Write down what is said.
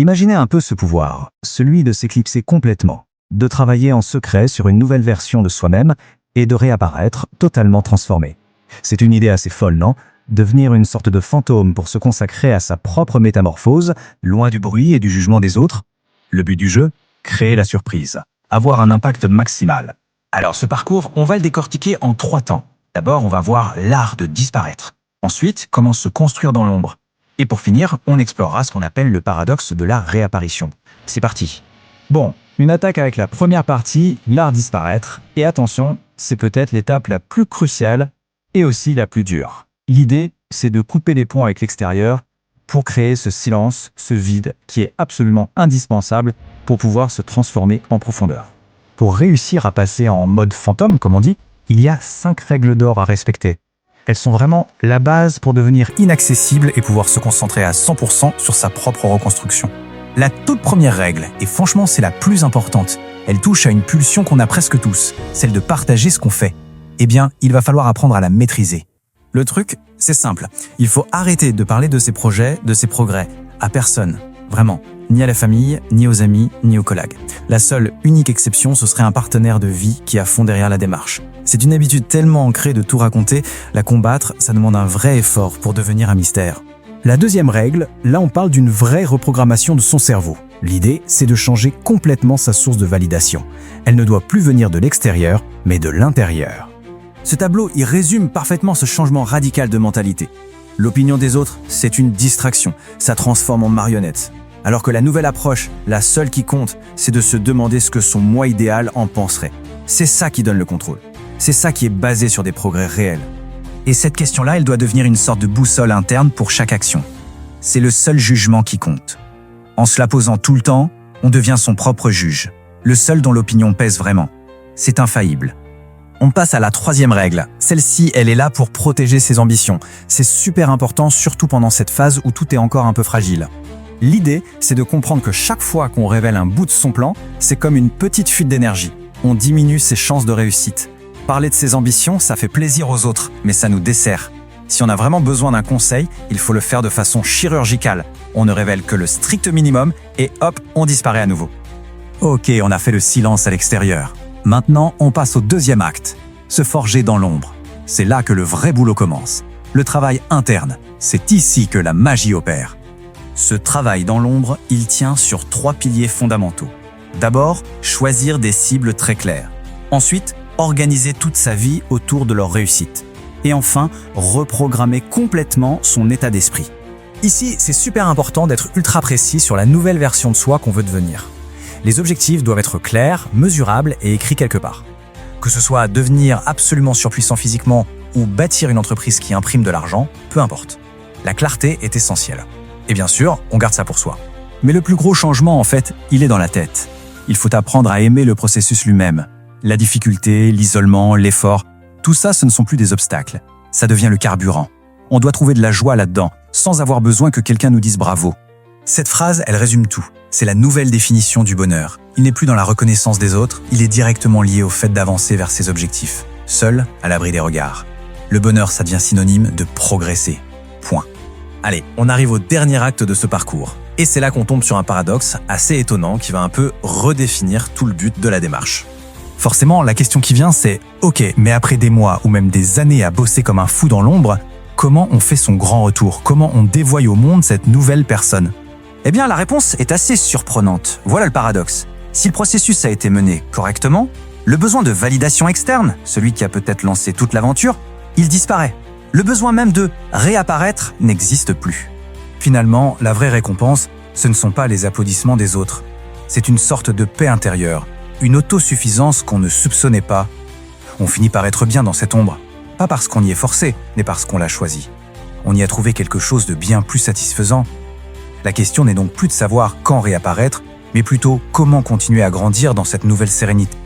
Imaginez un peu ce pouvoir, celui de s'éclipser complètement, de travailler en secret sur une nouvelle version de soi-même et de réapparaître totalement transformé. C'est une idée assez folle, non? Devenir une sorte de fantôme pour se consacrer à sa propre métamorphose, loin du bruit et du jugement des autres. Le but du jeu? Créer la surprise, avoir un impact maximal. Alors ce parcours, on va le décortiquer en 3 temps. D'abord, on va voir l'art de disparaître. Ensuite, comment se construire dans l'ombre. Et pour finir, on explorera ce qu'on appelle le paradoxe de la réapparition. C'est parti. Bon, une attaque avec la première partie, l'art disparaître. Et attention, c'est peut-être l'étape la plus cruciale et aussi la plus dure. L'idée, c'est de couper les ponts avec l'extérieur pour créer ce silence, ce vide qui est absolument indispensable pour pouvoir se transformer en profondeur. Pour réussir à passer en mode fantôme, comme on dit, il y a 5 règles d'or à respecter. Elles sont vraiment la base pour devenir inaccessible et pouvoir se concentrer à 100% sur sa propre reconstruction. La toute première règle, et franchement c'est la plus importante, elle touche à une pulsion qu'on a presque tous, celle de partager ce qu'on fait. Eh bien, il va falloir apprendre à la maîtriser. Le truc, c'est simple. Il faut arrêter de parler de ses projets, de ses progrès, à personne. Vraiment. Ni à la famille, ni aux amis, ni aux collègues. La seule, unique exception, ce serait un partenaire de vie qui est à fond derrière la démarche. C'est une habitude tellement ancrée de tout raconter, la combattre, ça demande un vrai effort pour devenir un mystère. La deuxième règle, là on parle d'une vraie reprogrammation de son cerveau. L'idée, c'est de changer complètement sa source de validation. Elle ne doit plus venir de l'extérieur, mais de l'intérieur. Ce tableau, il résume parfaitement ce changement radical de mentalité. L'opinion des autres, c'est une distraction, ça transforme en marionnette. Alors que la nouvelle approche, la seule qui compte, c'est de se demander ce que son moi idéal en penserait. C'est ça qui donne le contrôle. C'est ça qui est basé sur des progrès réels. Et cette question-là, elle doit devenir une sorte de boussole interne pour chaque action. C'est le seul jugement qui compte. En se la posant tout le temps, on devient son propre juge, le seul dont l'opinion pèse vraiment. C'est infaillible. On passe à la troisième règle. Celle-ci, elle est là pour protéger ses ambitions. C'est super important, surtout pendant cette phase où tout est encore un peu fragile. L'idée, c'est de comprendre que chaque fois qu'on révèle un bout de son plan, c'est comme une petite fuite d'énergie. On diminue ses chances de réussite. Parler de ses ambitions, ça fait plaisir aux autres, mais ça nous dessert. Si on a vraiment besoin d'un conseil, il faut le faire de façon chirurgicale. On ne révèle que le strict minimum et hop, on disparaît à nouveau. Ok, on a fait le silence à l'extérieur. Maintenant, on passe au deuxième acte, se forger dans l'ombre. C'est là que le vrai boulot commence. Le travail interne, c'est ici que la magie opère. Ce travail dans l'ombre, il tient sur 3 piliers fondamentaux. D'abord, choisir des cibles très claires. Ensuite, organiser toute sa vie autour de leur réussite. Et enfin, reprogrammer complètement son état d'esprit. Ici, c'est super important d'être ultra précis sur la nouvelle version de soi qu'on veut devenir. Les objectifs doivent être clairs, mesurables et écrits quelque part. Que ce soit devenir absolument surpuissant physiquement ou bâtir une entreprise qui imprime de l'argent, peu importe. La clarté est essentielle. Et bien sûr, on garde ça pour soi. Mais le plus gros changement, en fait, il est dans la tête. Il faut apprendre à aimer le processus lui-même. La difficulté, l'isolement, l'effort, tout ça, ce ne sont plus des obstacles. Ça devient le carburant. On doit trouver de la joie là-dedans, sans avoir besoin que quelqu'un nous dise bravo. Cette phrase, elle résume tout. C'est la nouvelle définition du bonheur. Il n'est plus dans la reconnaissance des autres, il est directement lié au fait d'avancer vers ses objectifs, seul, à l'abri des regards. Le bonheur, ça devient synonyme de progresser. Point. Allez, on arrive au dernier acte de ce parcours. Et c'est là qu'on tombe sur un paradoxe assez étonnant qui va un peu redéfinir tout le but de la démarche. Forcément, la question qui vient, c'est « Ok, mais après des mois ou même des années à bosser comme un fou dans l'ombre, comment on fait son grand retour? Comment on dévoile au monde cette nouvelle personne ?» Eh bien, la réponse est assez surprenante. Voilà le paradoxe. Si le processus a été mené correctement, le besoin de validation externe, celui qui a peut-être lancé toute l'aventure, il disparaît. Le besoin même de réapparaître n'existe plus. Finalement, la vraie récompense, ce ne sont pas les applaudissements des autres. C'est une sorte de paix intérieure, une autosuffisance qu'on ne soupçonnait pas. On finit par être bien dans cette ombre, pas parce qu'on y est forcé, mais parce qu'on l'a choisi. On y a trouvé quelque chose de bien plus satisfaisant. La question n'est donc plus de savoir quand réapparaître, mais plutôt comment continuer à grandir dans cette nouvelle sérénité.